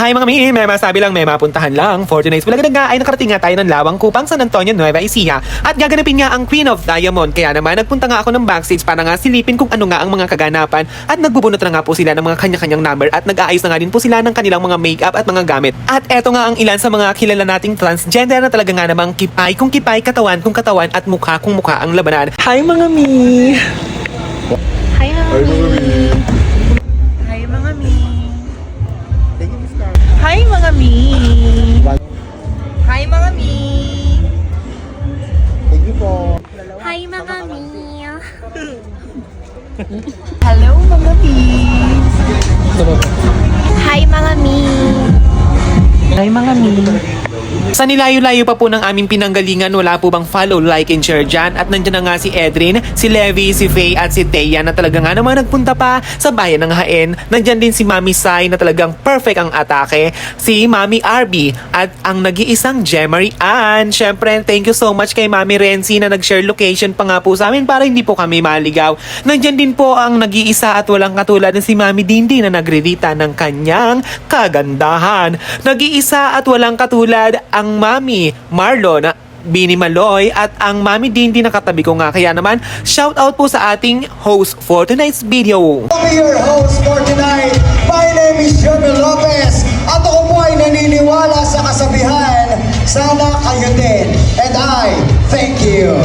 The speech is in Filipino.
Hi mga mi, may masabi lang, may mapuntahan lang. For tonight's vlog nga ay nakarating nga tayo ng Lawang Kupang San Antonio, Nueva Ecija at gaganapin nga ang Queen of Diamond. Kaya naman nagpunta nga ako ng backstage para nga silipin kung ano nga ang mga kaganapan at nagbubunot na nga po sila ng mga kanya-kanyang number at nag-aayos na nga din po sila ng kanilang mga makeup at mga gamit. At eto nga ang ilan sa mga kilala nating transgender na talaga nga namang kipay kung kipay, katawan kung katawan at mukha kung mukha ang labanan. Hi mga mi! Hi mga mi! Hi mga mi! Hi mga mi! Hi mga mi! Thank you po. Hi mga mi! Hello mga mi! Hi mga mi! Hi mga mi! Sa nilayo-layo pa po ng aming pinanggalingan, wala po bang follow, like, and share dyan? At nandiyan na nga si Edrin, si Levi, si Faye at si Thea na talaga nga naman nagpunta pa sa bayan ng Haen. Nandiyan din si Mami Sai na talagang perfect ang atake, si Mami RB at ang nag-iisang Jemery Ann. Syempre, thank you so much kay Mami Renzi na nag-share location pa nga po sa amin para hindi po kami maligaw. Nandiyan din po ang nag-iisa at walang katulad na si Mami Dindi na nagririta ng kanyang kagandahan. Nag-iisa at walang katulad ang Mami Marlon Bini Maloy at ang Mami Dindi na katabi ko nga. Kaya naman, shout out po sa ating host for tonight's video. I'll be your host for tonight. My name is Jeremy Lopez. At ako po ay naniniwala sa kasabihan, sana kayo din. And I thank you.